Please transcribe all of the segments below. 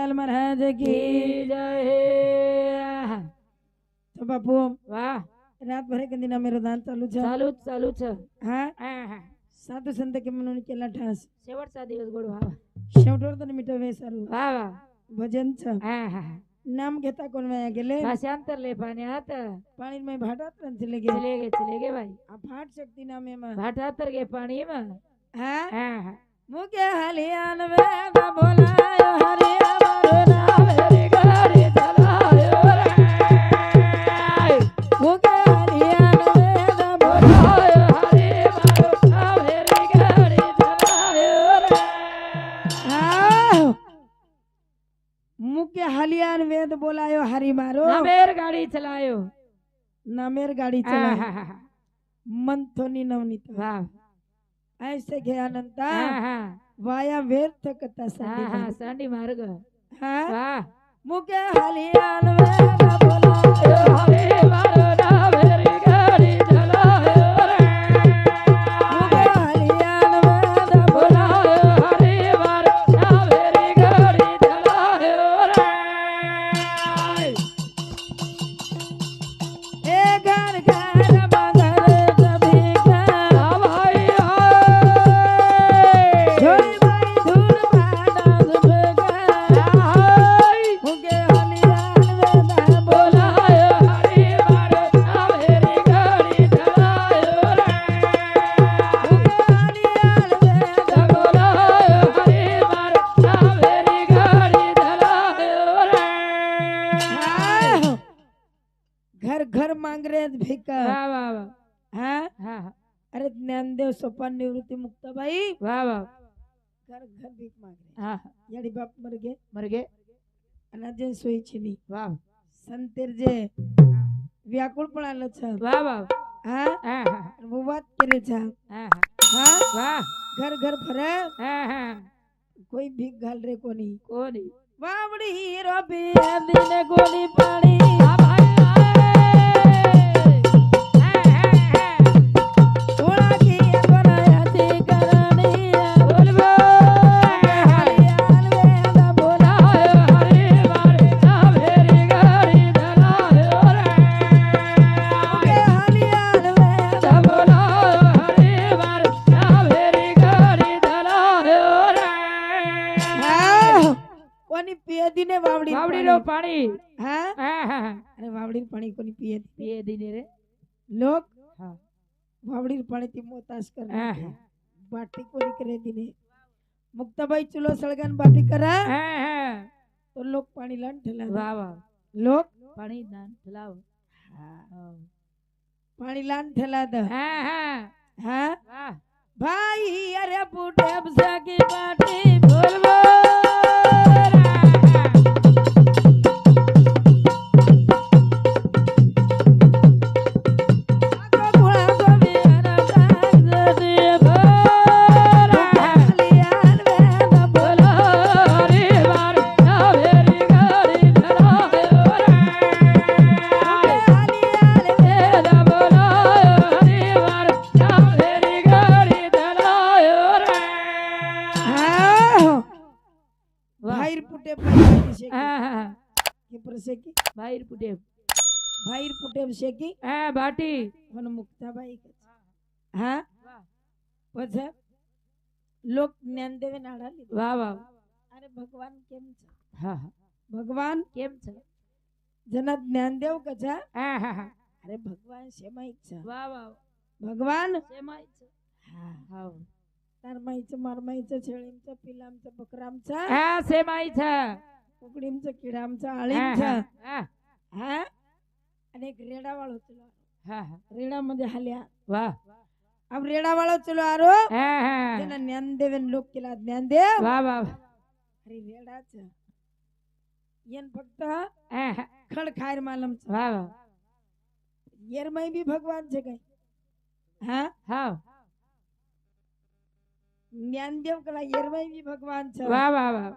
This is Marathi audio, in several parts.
જેઠાલાલ મહારાજ કી જય તો બાપુ વાહ રાત ભરે કે દિન મેરો દાન ચાલू છે હા હા સાધુ સંત કે મનોની કેલા ઠાસ शेवटचा दिवस गोड व्हावा शेवटवर तर मिठो वेसारू वाह वाह भजन छ हा हा नाम घेता कोण वाया गेले भाषांतर ले पाण्यात पाणी में भाटात चले चले गे भाई आ फाट शक्ती नामे में भाटातर गे पाणी में हाँ हा हा मुके हलियान वेद बोलायो हरि अमर नाम हरी गाड़ी चलायो रे मुके हलियान वेद बोलायो हरि मारो नाम हरी गाड़ी चलायो रे हाँ मुके हलियान वेद बोलायो हरि मारो नामेर गाड़ी चलायो नामेर गाड़ी हा चला हा हा मन थोनी नवनीत वाह ऐसे घ्यानंता हा हा वाया व्यर्थ कथा हा संधी हा सांडी मार्ग हाँ वाह मुके हलियान वेद बोलायो हरे मारो नाम हरी गाड़ी चलायो रे मुके हलियान वेद बोलायो बोलायो हरे मारो नाम हरी गाड़ी चलायो रे ए घर घर मगर सभी का भाई झोली भाई धूल पाना सुभगा मुके हलियान वेद बोलायो हरे मारो नाम हरी गाड़ी चलायो रे मुके हलियान वेद बोलायो हरे मारो नाम हरी गाड़ी चलायो रे हाँ। घर घर मांग रहे हैं भिका वाह वाह वाह हाँ हाँ हाँ अरे ज्ञानदेव सोपान निवृत्ति मुक्ताबाई वाह वाह घर घर भीख मांग रहे हाँ याडी बाप मर गए मर गए अनाजन सोई छीनी वाह संतेर जे व्याकुळ पण आलं छ वाह वाह हाँ हाँ हाँ वो बात करे छ हाँ हाँ वाह घर घर फरे हाँ हाँ कोई भीख घाल रे कोनी कोनी वावड़ी हीरो पिए दिन गोली पानी हाँ भाई हाँ हाँ हाँ थोड़ा की बनाया थी करनी बोल हलियान वेद बोला हरे मारे नाम हरी गाड़ी चलायो रे हलियान वेद बोलायो हरे मारे नाम हरी गाड़ी चलायो रे हाँ कोनी पिए दिने वावड़ी बावड़ी रो पानी हाँ हाँ हाँ अरे वावड़ी पाणी कोनी पिए पिए दिने रे लोग हाँ वावड़ी पाणी ती मोतास कर हाँ बाटी कोनी करे दिने मुक्ताबाई चुलो सळगन बाटी करा हाँ हाँ तो लोग पाणी लान ठेला दे. वाह वाह लोग पानी दान चलाओ पाणी लान ठेला द हाँ हाँ हाँ वाह भाई अरे पुटे सकी बाटी बोल आगो घोड़ा को मेरा डाक दे हलियान वेद बोला हरे मारे नाम हरी गाड़ी चलायो रे हलियान वेद बोलायो हरे मारे नाम हरी गाड़ी चलायो रे हाँ भाईर पुटे पैसे शेकी हाँ हाँ के परसेकी बाहेर कुठे भाईर पुटे शेकी हाँ बाटी पण मुक्ताबाई हाँ પછી લોક જ્ઞાન દેવે નાડા લીધું वाह वाह અરે ભગવાન કેમ છે हाँ हाँ ભગવાન કેમ છે જેના જ્ઞાન દેવ કછા हाँ हाँ हाँ અરે ભગવાન શેમાઈ છે वाह वाह ભગવાન सेमाई છે હા हाँ તારમાઈचं मारमाईचं छेळींचं पिलामचं बकरामचं हाँ सेमाई છે कुकडीमचं किडामचं हाँ आळीमचं हाँ हा आणि एक रेडावाळो चलो हाँ हाँ रेडामध्ये हाल्या वाह अब रेडावाळो चलो आरो हाँ हाँ જેના જ્ઞાનદેવન લોક केला ज्ञानदेव वाह वाह अरे रेडाच येन फक्त हाँ हाँ खड खायर मालम छ वाह वाह येरमाई बी भगवान છે કઈ હા हाँ ज्ञानदेव कला येरमाई बी भगवान छ वाह वाह वाह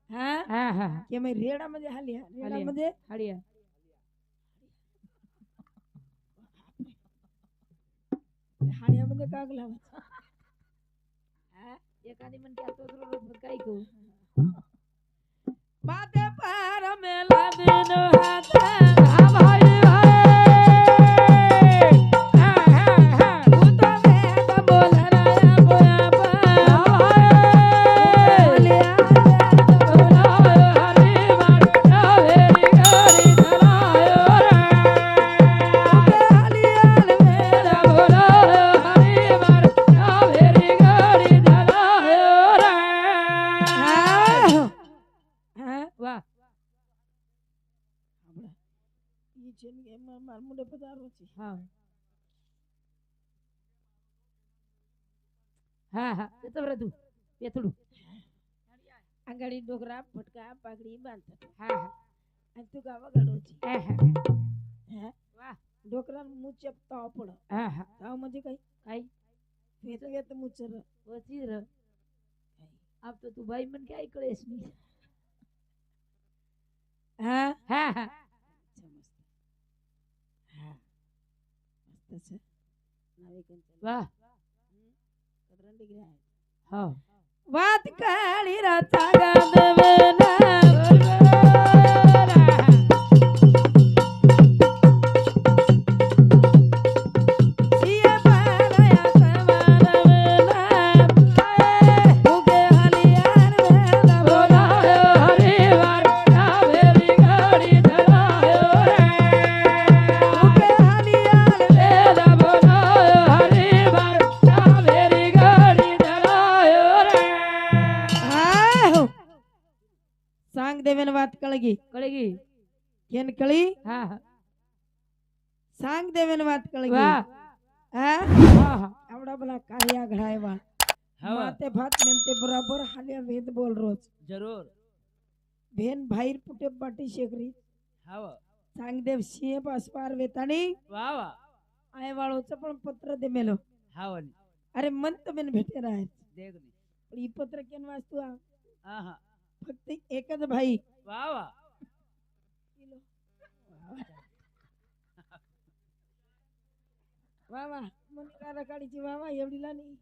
हा हाँ हाँ के मै रेडामध्ये हाल्या रेडामध्ये हरिया हाण्यामध्ये काग लावायचं एखादी म्हणते आता काय करू માથે પાર મેલા દિન હાથ હા ભાઈ ભાઈ હા હા હા તું તો વેદ બોલરાયા બોયા પા હા ભાઈ બોલાયો હરી માર વેરી ગરી ધરાયો રે બોલાયો હરી માર વેરી ગરી ધરાયો રે વાહ હા હા હા એ તો બધું પેથડું આંગળી ડોકરા ફટકા પાઘડી બાંધતા હા હા અને તું ગાવા ગાડો છે હા હા હે વાહ ડોકરા મું ચપતા પડો હા હા તાવ મજે કઈ કાઈ વેત વેત મુચર વચી ર આપ તો તું ભાઈ મન ક્યાંય કળેશ નહીં હા હા હા મસ્ત હા મસ્ત છે નવી કંચન વાહ કદરન ડિગ્રી હા વાત કાળી રાતા ગાદવેના સિયા પાળયા સવારવેના ઉગે હલિયાર વેલા બોલાયો હરી વાર વેરી ગળી ધરાયો રે ઉગે હલિયાર વેલા બોલાયો હરી વાર વેરી ગળી ધરાયો રે હા સાંગ દેવેન વાત કળગી કળગી કેન કળી હા હા સાંગ દેવેન વાત કળગી વાહ હા હા હા આવડા ભલા કાળિયા ઘડાયવા માતે ભાત મેનતે બરાબર હાલ્યા વેદ બોલ રોજ જરૂર બેન ભાઈ પુટે પાટી શેખરી હાવ સાંગદેવ સિંહ પાસપાર વેતાણી વાહ વાહ આય વાળો ચપણ પત્ર દે મેલો હાવની અરે મન તો બેન ભેટે રહે દેગની પણ ઈ પત્ર કેન વાસ્તુ આ હા હા ફક્ત એક જ ભાઈ વાહ વાહ વાહ વાહ મને કારા કાઢી છે વાહ વાહ એવડી લાની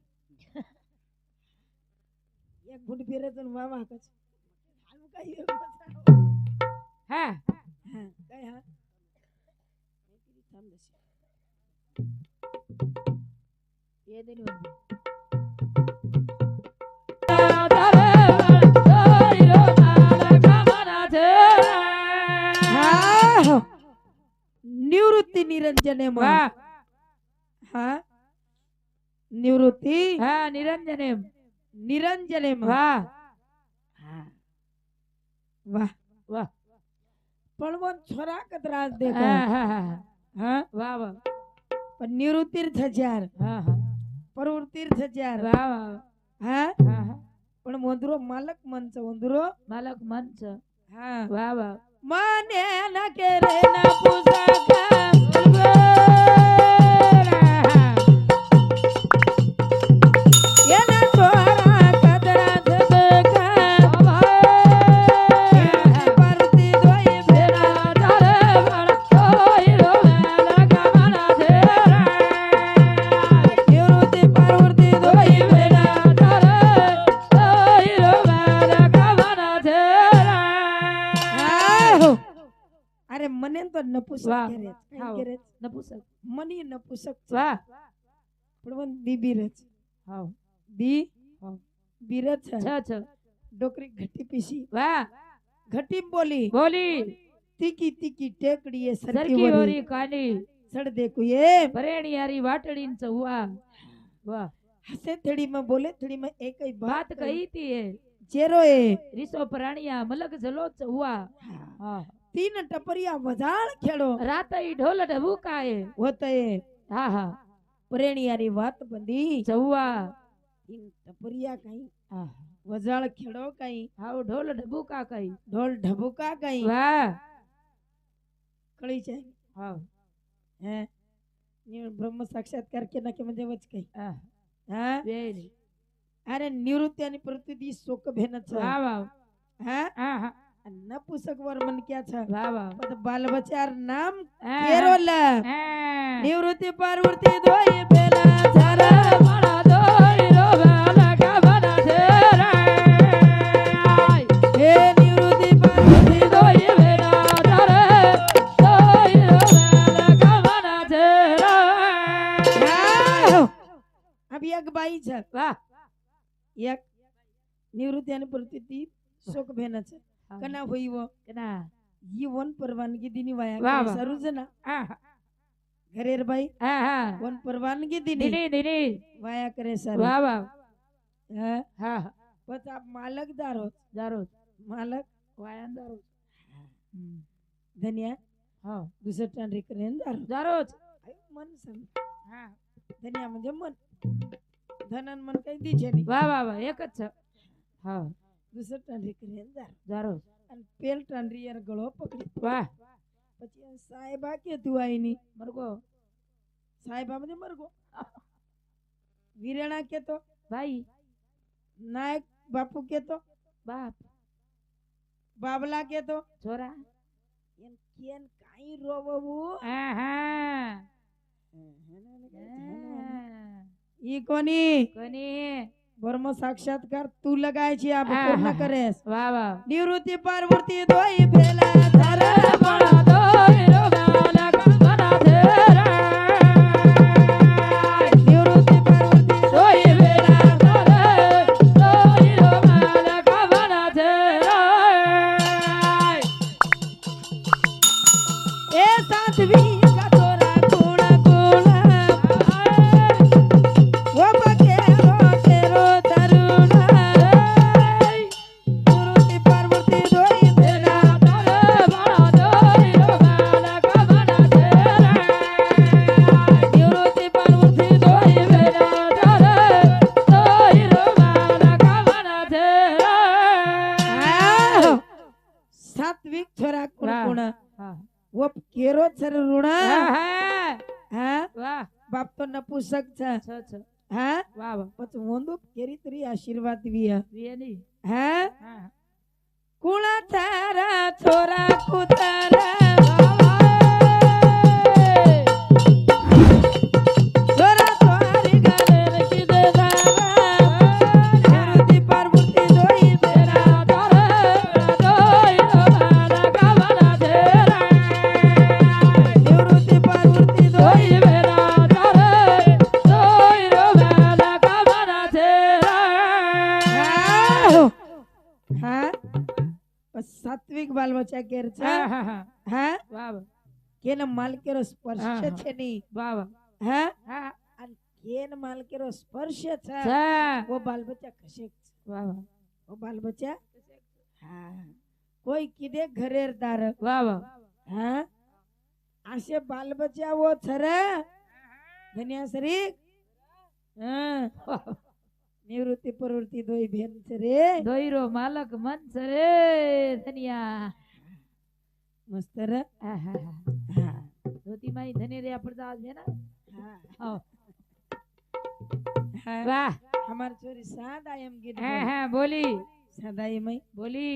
એક ફૂટ ફેરે તો વાહ વાહ કચ હાલું કઈ એવું બતાવો હા હા કઈ હા થામ દશે એ દેની વંદુ હા નિવૃત્તિ નિરંજને માં વાહ હા નિવૃત્તિ હા નિરંજન એમ નિરંજને માં વાહ હા વાહ વાહ પણ वो छोरा कतराज देखो હા હા હા हाँ વાહ વાહ પણ નિવૃત્તિ થજાર હા હા પ્રવૃત્તિ થજાર વાહ વાહ હા હા હા પણ વંદરો માલક મન છે વંદરો માલક મંચ હા વાહ વાહ મને ન કેરે ના પુસાકા એના છોરા કતરા દેખા પાર્વતી દોઈ ભેરા નિવૃત્તિ પાર્વતી દોઈ ભેરા હા અરે મને તો નપુસક વાહ. કરે કઈ હાવ. કરે નપુસક મની નપુસક છે વાહ પણ વન દી બીરજ હાવ દી હાવ બીરજ છે છ છ ડોકરી ઘટી પીસી વાહ ઘટી બોલી બોલી તીકી તીકી ટેકડીએ સરકી સરકી વરી ઓરી કાની સડ દેખું એ પરેણી હારી વાટડી ન ચૌવા વાહ હસે થડી માં બોલે થડી માં એક बात कही थी ये જેરો એ रिसो प्राणिया मलक जलो चहुआ हाँ तीन टपरिया वजाळ खेळो रात ही ढोल ढबुकाए होते हाँ हाँ प्रेणियारी વાત બંધી चहुआ तीन टपरिया कहीं हाँ वजाळ खेळो कहीं हाँ ढोल ढबुका कही ढोल ढबुका कहीं वाह कळी जाय हाँ हैं नि ब्रह्म साक्षात्कार केला की म्हणजे वच काही हाँ हा वेरी अरे निवृत्ती आणि प्रकृती शोक भेनच वाह वाह हा हाँ हाँ नपुसक वर मन क्या छ वाह वाह बाल बचार नाम हाँ, केरोला हाँ निवृत्ती पार्वती दोई बेला झारा बड़ा दोई रो बाला का बना तेरा हे निवृत्ती अब एक बाई છે વાહ એક નિવૃત્તિ અને પ્રવૃત્તિ શોક બેન છે કના હોઈ वो કના ये वन परवानगी दिनी वाया वाह, करे वाह. सरू जना હા घरेर भाई હા હા वन परवानगी दिनी દીની દીની वाया करे सरू વાહ વાહ हाँ હા बस आप मालक दारो જારો मालक વાયન જારો धनिया હા दुसरं टांडरी करेन दारो જારો मन सम હા धनिया म्हणजे मन धनन मन काही दिचे नाही વાહ વાહ વાહ એક જ છે હા दुसरं टांडरी करेन दारो જારો અને પેલ टांडरी યાર ગળો પકડી વાહ પછી આ સાહેબા કે તું આઈની મરગો સાહેબા म्हणजे मरगो वीरणा केतो ભાઈ नायक बापू केतो બાપ बाबला केतो છોરા એમ કેન કાઈ રોવવું હા હા ઈ કોની કોની ब्रह्म साक्षात्कार तू लगाय छी आप હા, पूर्ण હા. करेस વાહ વાહ निवृत्ति पार्वती दोई भेला धर પણ દોયરો બાલક બના ધેરા निवृत्ति पार्वती દોય વેલા કરે દોયરો બાલક બના ધેરા ए साध्वी का तोरा गुण गुण वो बकेरो तेरो तरुण निवृत्ति पार्वती दोई भेला કરે બના દોયરો બાલક બના ધેરા निवृत्ति पार्वती दोई દોય વેલા કરે દોયરો બાલક બના ધેરા भेला सात्विक छोरा गुण वाह. गुण હા वो केरो सर ऋण હા હા हाँ વાહ बाप तो नपुसक छ છ છ हाँ વાહ વાહ પછી વોંદો કેરી તરી આશીર્વાદ વી વેની हाँ હા कुणा तारा छोरा कुतारा छोरा तोरी गले की दे दावा निवृत्ति पार्वती दोई बेरा निवृत्ति पार्वती दोई हाँ बस सात्विक बाल बच्चा केर छ हाँ केन माल केरो स्पर्श हाँ, हाँ. छे नी हाँ અને કેન માલ કેરો સ્પર્શ છે वो बाल बच्चा कशे वो बाल बच्चा हाँ कोई किदे घरेर दार हाँ आशे बाल बच्चा वो छरे धनिया सरी हाँ निवृत्ति प्रवृत्ति दोई भेन छरे દોયરો માલક મન સરે ધનિયા मस्त रे આહા. हाँ ધોતી માઈ ધને રે પડતા છે ને हाँ હા हाँ વાહ हमार छोरी सादा एम गीत હા बोल હા બોલી सादा एम બોલી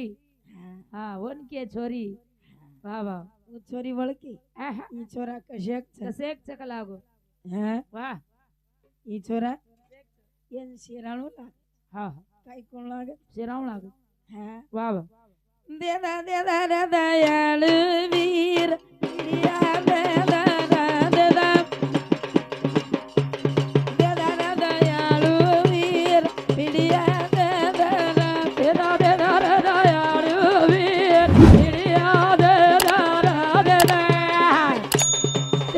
हाँ હા વન કે છોરી વાહ વાહ वो छोरी वळकी આહા. ई छोरा कशेक छ કસેક ચક લાગો हाँ વાહ ई छोरा एन शेराणू लाग હા काई कोण लागे શેરાવ લાગો हाँ વાહ વાહ देदा देदा रे दयाळ वीर या देदा देदा देदा रे दयाळ वीर पिडिया देदा દેદા દેદા રે દયાળુ વીર પીડિયા દેદા રે દેદા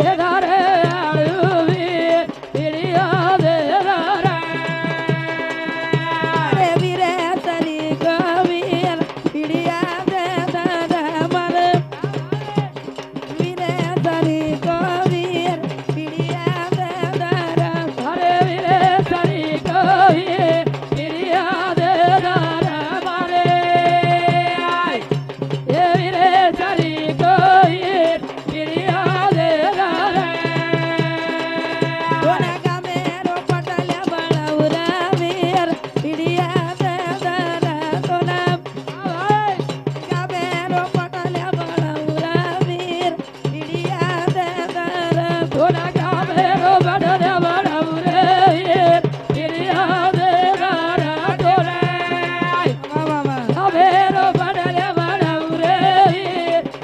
દેદા રે દયાળુ વીર પીડિયા દેદા રે रे वीरे तरी गवीर पिडिया देदा मरे वीरे तरी गवीर पिडिया देदा હરે વીરે સરી કહીએ પીડિયા દેદા રે મારે એ વીરે સરી કહીએ પીડિયા દેદા રે कोणा गामे रो पटल्या बळावरा वीर पिडिया देदा कोणा गामे रो पटल्या बळावरा वीर पिडिया देदा થોડા ગામેરો બડરે બડવરે પીડિયા દેદા રે તોરે वा वा वा ગામેરો બડરે બડવરે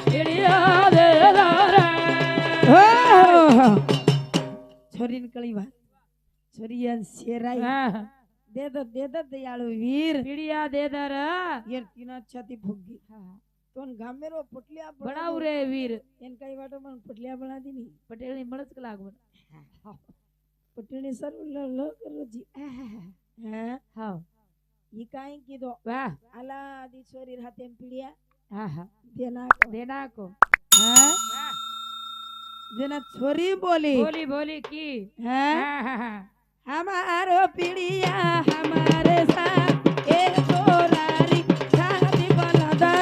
પીડિયા દેદા રે हो छोरीन कळी वा છોરિયા શેરાઈ હા દે દો દયાળુ વીર પીડિયા દે દર યાર તીના છાતી ફૂગી તોન ગામેરો પટલિયા બનાવ રે વીર એન કઈ વાટો મને પટલિયા બનાવી ની પટેલ ની મળત કલાક બન પટણી સર લ કરો જી હે હા ઈ કાઈ કીધો વાહ આલા આદિ છોરી હાથે પીડિયા હા હા દેના દેના કો હે જેના છોરી બોલી બોલી બોલી કી હે હા હા હા हमारो पिड़िया हमारे साथ एक छोरारी शादी बना दे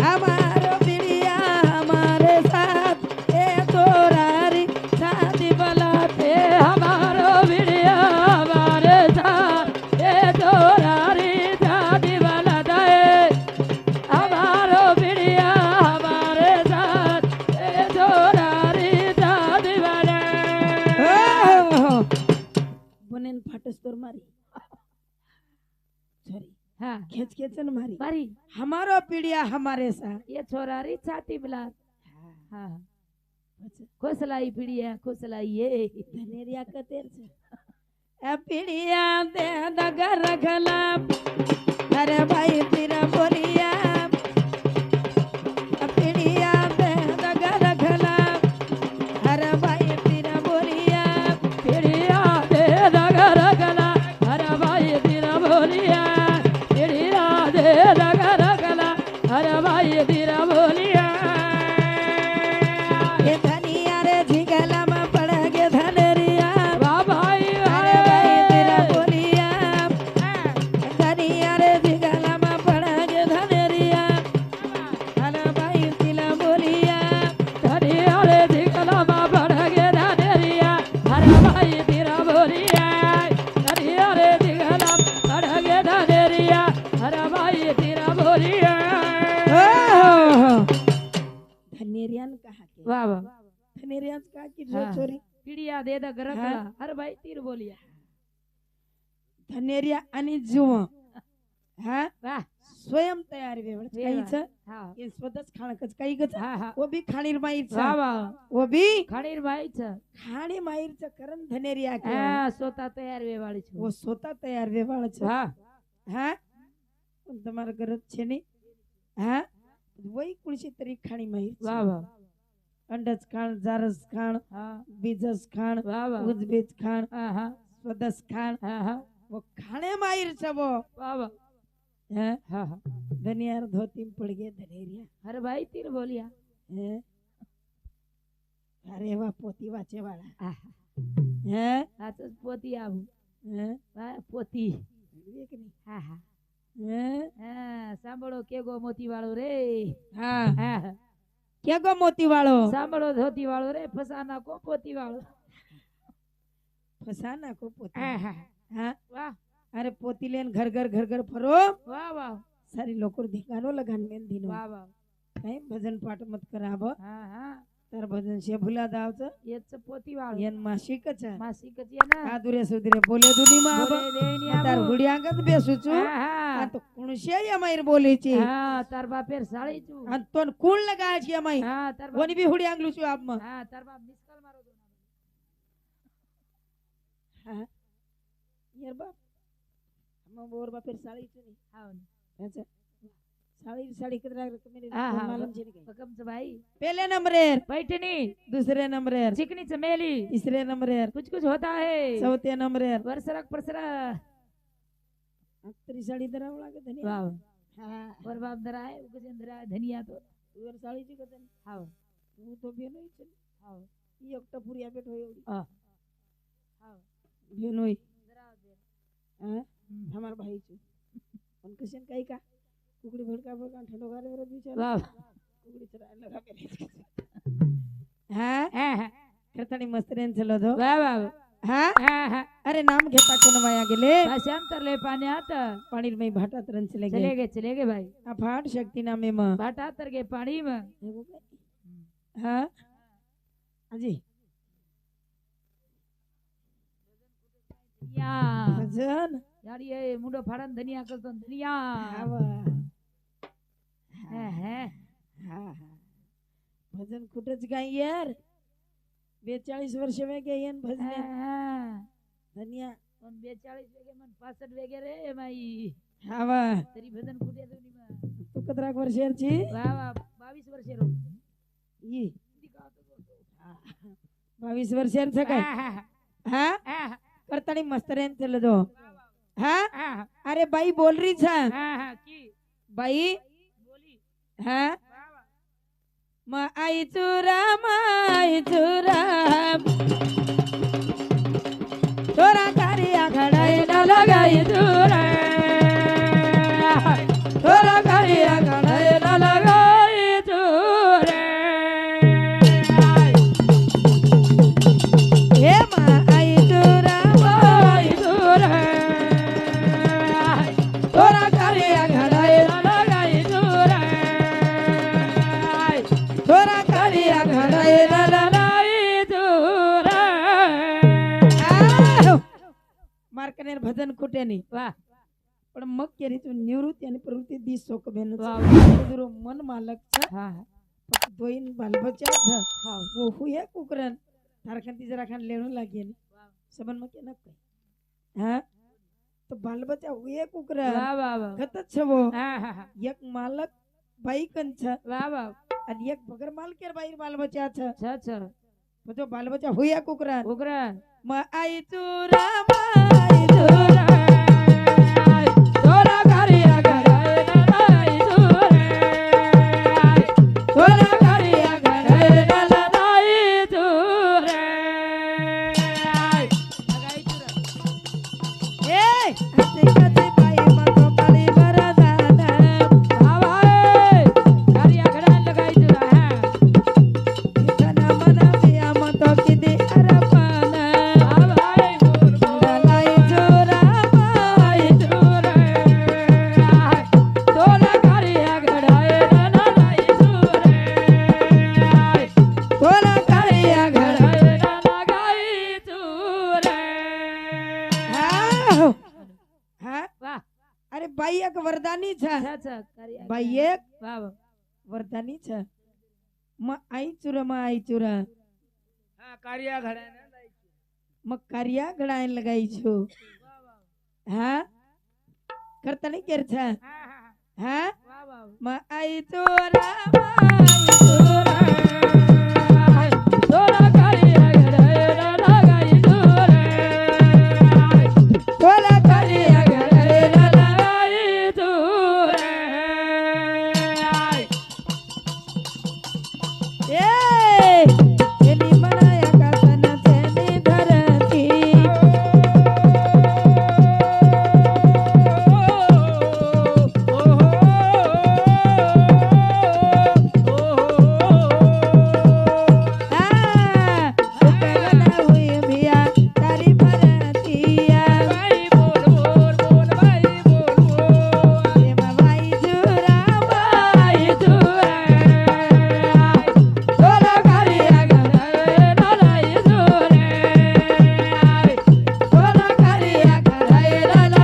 हमारो पिड़िया हमारे साथ एक छोरारी शादी बना दे हमारो वीडिया हमारे साथ ये छोरारी शादी वाला दे हमारो वीडिया हमारे साथ ये छोरारी शादी वाला बनेन फाटस तोर मारी सॉरी हाँ खेचन मारी मारी हमारो पिड़िया हमारे साथ ये छोरारी छाती मिला हाँ खुशलाई पीड़िया खुशलाई ये धनेरिया कतेर छे ए पिड़िया दे दगर रखला अरे भाई तेरा बोलिया पिड़िया दे दगर रखला अरे भाई तेरा बोलिया पीड़िया दे दगर रखला अरे भाई तेरा बोलिया पीड़िया दे दगर रखला अरे भाई तेरा बोलिया ये धनिया रे झिगला में पड़ गे धनेरिया वाह भाई अरे भाई तेरा बोलिया धनिया रे झिगला में पड़ गे धनेरिया अरे भाई तेरा बोलिया धनिया रे दिखला मा बढ़ गे धनेरिया अरे भाई तेरा बोलिया धनिया रे दिखला बढ़ गे धनेरिया अरे भाई तेरा बोलिया धनेरियन कहा के वाह वाह धनेरियन कहा की जो हाँ। छोरी पीड़िया दे द गरकला हाँ। अरे भाई तीर बोलिया धनेरिया आणि जुवा हा वाह स्वयं तयार वेवळ काहीच हाँ ये स्वतःच खाणकच काही गच हाँ हाँ वो भी खाणीर माईरच वाह वाह वो भी खणीर भाई छ खाणी माईरच करण धनेरिया के हाँ सोता तैयार वे वाली छ वो स्वतः तयार वेवाळ છે हाँ હા પણ તમારા ઘર જ છે ને હા વઈ કુળસી તરી ખાણી માઈર वाह वाह અંડજ ખાણ જારસ ખાણ हाँ બીજસ ખાણ वाह वाह ઉજબેજ ખાણ हाँ हाँ સ્વદસ ખાણ हाँ हाँ वो खाणे माईर છે वो वाह वाह હે हाँ हाँ ધનિયાર ધોતી પડ ગે ધનેરિયા अरे भाई तीर बोलिया હે અરે વા પોતી વાચે વાળા हाँ હે हाँ तो पोती आबू હે हाँ पोती એક ની हाँ हाँ હે हाँ सांभळो केगो मोती वाळो रे હા हाँ કે ગો મોતી વાળો सांभळो धोती वाळो रे फसाना को पोती वाळो ફસા નાખો પોતી हाँ हाँ હા वाह અરે પોતી લેન ઘર ઘર ઘર ઘર ફરો वाह वाह सारी लोकर धिकानो लगान मेन दिनो वाह वाह कहीं भजन पाठ मत कराब हाँ हाँ तार भजन से भुला दावच येच पोती वाळो येन मासिक छ मासिक चे ना आ दुरे सुधरे बोले दुनी मा आब बोले देनी तार आबू हुडियांगत बेसु छु हाँ आ हाँ तो कुणशे यमाईर बोले ची हाँ तार बापेर साळी चू आ तोन कुण लगाय ची यमाई हाँ तार बाप वनी भी हुडियांगलु छु आप म हाँ तार बाप मिसकल मारो दो हां यार बाप हम बोर बापेर साळी छु नी हाँ अच्छा साळी साळी कदरा मेरे हाँ हाँ मालूम ची नी हुकम से भाई पहले नंबरेर बैठनी दूसरे नंबरेर चिकनी चमेली तीसरे नंबरेर कुछ कुछ होता है चौथे नंबरेर वर्षरक परसरा तरी साडी धरावं लागत धनी वाह हा और बाप दरा है उगजन दरा है धनिया तो वर साळीची कदन हाँ હું તો બેનોય છે हाँ ઈ એક ટપુરિયા બેઠો એવડી हाँ हाँ બેનોય दरा दे હા અમાર ભાઈ છે પણ કશન કઈ કા કુકડી ભડકા ભડકા ઠંડો ગારે વરદ વિચાર वाह કુકડી ચરા લગા પેલી હા हाँ हाँ કરતાની મસ્તરેન ચલો દો वाह वाह હા हाँ हाँ અરે નામ घेता कोण वाया गेले भाषांतर ले पानी आता पाणीर मै भाटा तरन चले चले गए भाई आ भाट शक्ति नामे में भाटा तर गए पानी में हाँ अजी धनिया भजन यार ये मुंडो फाड़न धनिया करतो धनिया आवा है हा हा भजन कुठेच गाय यार 42 વર્ષ વેગે એને ભજને ધનિયા પણ 42 વેગે મને 65 વેગે રે એમાં ઈ હા વાહ તરી ભજન ખૂટે તો નીમાં તું કતરાક વર્ષેર છી વાહ વાહ 22 વર્ષે રો ઈ 22 વર્ષેર છે કઈ હા કરતાની મસ્ત રેન ચલે દો હા અરે ભાઈ બોल रही છે કી भाई બોલી हाँ વાહ વાહ माई चुरा तोरा कारिया घड़ाई न लगाई चुरा तोरा कारिया घड़ाई न लगाई चुरा हे माई चुरा तोरा कारिया घड़ाई न लगाई चुरा तोरा कारिया घड़ाई न लगाई चुरा मार्कनेर भजन खूटे नहीं વાહ पण मग केरी तू निवृत्ती आणि प्रवृत्ती दी सोक बेन वाह. दुरो मन मालक छ હા फक्त दोईन बालबच्चा छ હા वो हुए कुकरन तारखन ती जरा खान लेणू लागे नी सबन मग केना कई हां तो बालबच्चा हुए कुकरन વાહ વાહ વાહ गत छ वो હા હા હા एक मालक बाई कन छ વાહ वाह आणि एक बगर मालकेर बाई बालबच्चा छ છ છ तो बालबच्चा हुए कुकरन ઉગ્ર म आई चूरा तोरा कारिया घड़ाई न लगाई चूरा तोरा कारिया घड़ाई न लगाई चूरा ए हसी कसी बाई मतो पली बरदाना આવાય કારિયા ઘડા લગાઈ જરા હા इतना मना दिया मतो किदी अरपाना આવાય બોલ બોલ लगाई चूरा લગાઈ જરા તોલા કારિયા ઘડાએ ના લગાઈ જરા तोरा कारिया घड़ाई ઘડાએ ના લગાઈ જરા हाँ हाँ વાહ अरे बाई एक वरदानी छ છ છ કારિયા बाई एक વાહ વાહ वरदानी छ म आई चुरा હા કારિયા ઘડા ના લગાઈ मग कार्या घडायला लगाई छु हाँ करता नहीं केर छ હા હા हाँ વાહ વાહ म आई चुरा તોલા કારિયા ઘડાએ ના લગાઈ જરા तोला कार्या घडायला લગાઈ જરા ए एनी मनाया का सन तेनी धरती हाँ उपगना हुई मिया तारी भरतिया एमा बाई चुरा तोला कार्या तोला कार्या घडायला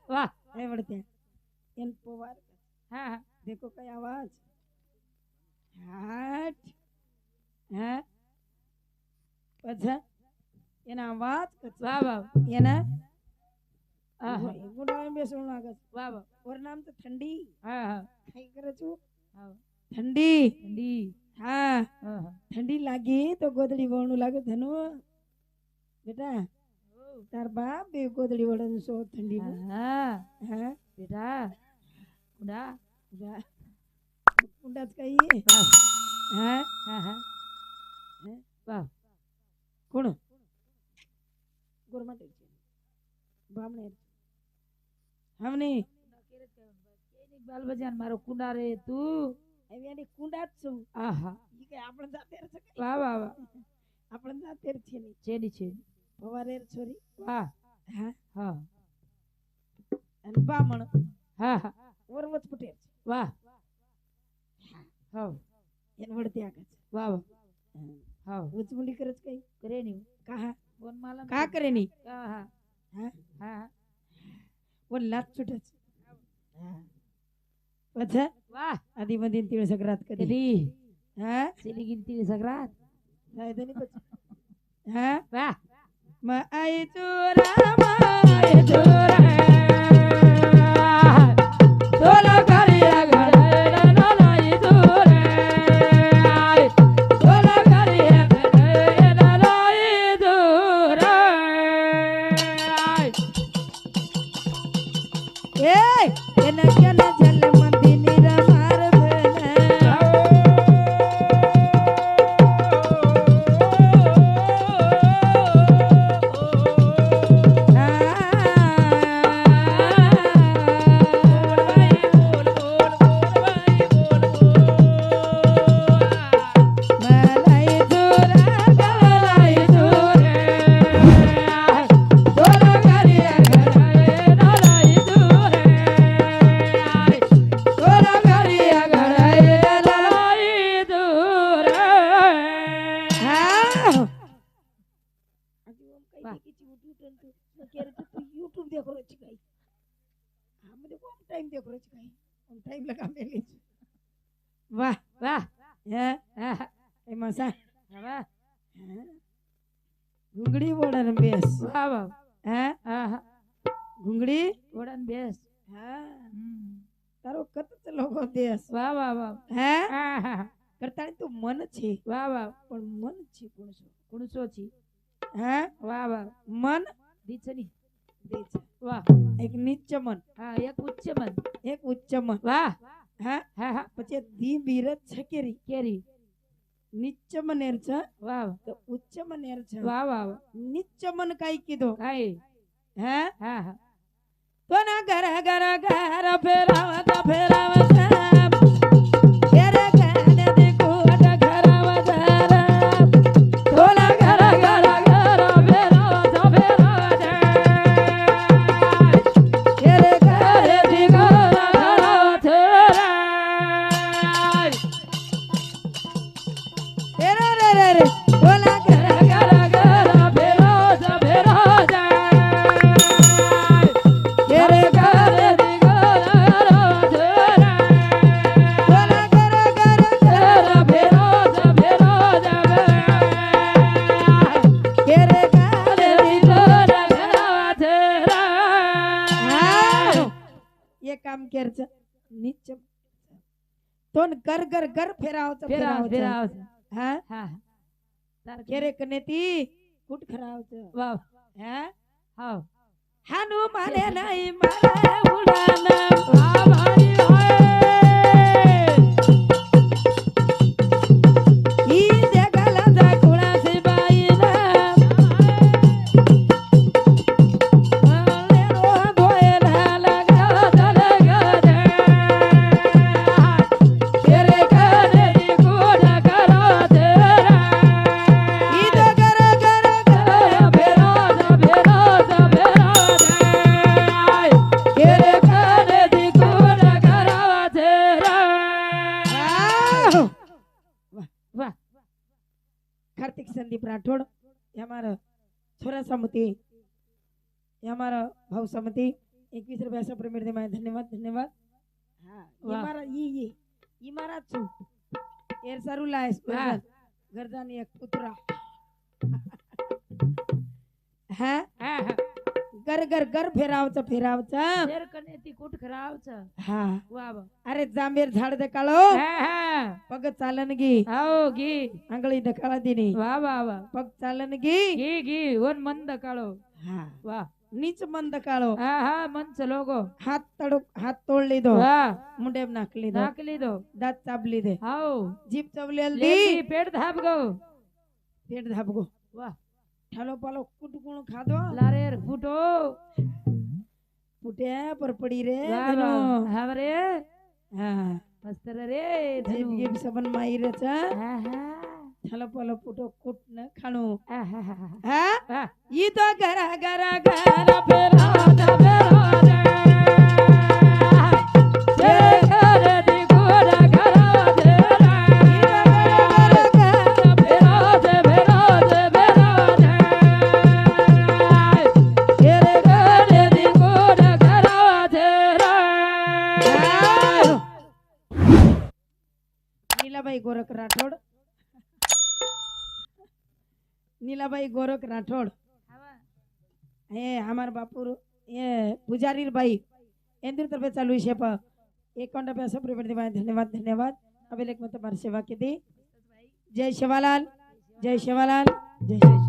વાહ एवढत्या एन पोवार હા હા देखो काय आवाज हाट हाँ अच्छा एना आवाज कच्चा વાહ વાહ एना આહા. गुंडाळून बेसून लागत વાહ વાહ वर नाम तर थंडी હા હા काय करचू હા थंडी ઠંડી हाँ હા હા ठंडी लागी तो गोदड़ी वळणू लागे धनु बेटा तार बाप बे गोदड़ी वळण सो थंडी में હા हाँ બેટા કુડા जा कुंडाच काही વાહ हाँ હા હા વાહ कोण गोरमाटे बामणे हमने બાલ બજાર મારો કુંડા રે તું એવી કુંડાત છું આહા ઈ કે આપણે જાતેર છે વાહ વાહ વાહ આપણે જાતેર છે ની છેડી છે ભવારેર છોરી વાહ હા હા અને બામણ હા હા ઓરવત પટેલ છે વાહ હા એને વળતી આગળ છે વાહ વાહ હા ઉચમુંડી કરે છે કઈ કરે ની કાહા બોન માલા કા કરે ની હા હા હા હા वो लात छुटे છે હા પછી વાહ આદિ મદીન તીળ સગરાત કરી કદી હા સીલી ગિનતી સગરાત થાય તો નહીં પછી હા વાહ માય ચોરા માય ચોરા તોલા કરિયા ઘરે નાલાઈ દોરે તોલા કરિયા ઘરે નાલાઈ દોરે એ એના કેને જલ મંદિર રમાર ભેલા મલાઈ ચોરા ગલાઈ તોલા કરિયા ઘરે નાલાઈ દોરે તોલા કરિયા ઘરે નાલાઈ દોરે હા વાહ. YouTube देखो रही गई हम देखो हम टाइम देखो रही गई हम टाइम लगा मेली वाह વાહ है હા ए मसा વાહ घुंगड़ी बोड़न बेस વાહ વાહ हैं હા હા घुंगड़ी ઓડન બેસ हाँ तारो कत चलो गो देश વાહ વાહ વાહ हैं હા હા करता तो मन छे વાહ વાહ पण मन छे कोण छो કુણસો છી हैं વાહ વાહ मन દીચની दे छे વાહ एक नीच मन હા એક ઉચ્ચ મન एक उच्च मन વાહ हैं હા હા પછી દી બીરત છકેરી કેરી निच्च मनेर छ વાહ तो उच्च मनेर छ વાહ વાહ निच्च मन काय कीधो કાઈ हैं હા હા तो ना घर घर घर फेरावत फेरावत तेरे गाने दी कोट घरावत તોલા ઘર ઘર ઘર ફેરવા ફેરવા तेरे ઘરે गाने થી ઘર ઘર થેરાય तेरे रे रे रे तो ना घर ઘર ઘર ફેરવા ફેરવા तेरे ઘરે થી ઘર ઘર થેરાય तो ना घर घर ઘર ફેરવા ફેરવા तेरे गाने दी हाँ ये काम केर छ निच्च तो न घर घर घर फेरावत फेरावत हाँ केरे कनेती कुट खरावत हैं हानु माने नाही मारे उडान ई जगाला जाकुळाची बाईना लेरो भोयला लगा ई तो घर घर केरे वाह कार्तिक संदीप राठोड ये हमारा छोरा समती ये हमारा भाऊ समती 21 रुपया प्रेमेट दे माय धन्यवाद धन्यवाद हाँ ये वाह. मारा ये मारा छु एर सारू लायस वाह. गरजानी एक पुत्रा हाँ घर घर घर फेरावचं કુટ ખરાબ છે हाँ વાહ વાહ अरे जांबेर झाड दकाळो पग चालन गी આવો ઘી आंगळी दकाळा दिनी વાહ वाह वाह पग चालन गी ઘી ઘી ઓન મંદ કાળો हाँ વાહ नीच मंद काळो હા હા મંચ લોગો हात तोड लीधो વાહ मुंडे नाक लीधो નાક લીધો दात चाब लीधे આવો जीप चवलेल दी લેતી પેટ ધાપ ગો पेट धापगो વાહ ठालो पालो कुटकुण खादो લારેર ફૂટો फुटे पर पडी रे વાહ धनो વાહ હા રે हाँ મસ્ત रे जीप ધनु गिप सबन माई रे चा હા હા ठालो पालो फुटो कुट न खाणो આહા हाँ હા ई तो गरा गरा गरा फेरा રાજા બેરાજા જે ઘરે દી ગોરા ઘરા દેરા બેરાજે બેરાજે બેરાજે ઘરે ઘરે દી ગોરા ઘરા દેરા नीलाबाई गोरख राठोड नीलाबाई गोरख राठोड हे हमार बापू ये पुजारी बाई इंदिर तरफे चालू है शेप एक कौंडा पे सब धन्यवाद धन्यवाद अभी एक मत सेवा की दी जय शिवालाल जय शिवालाल जय शिव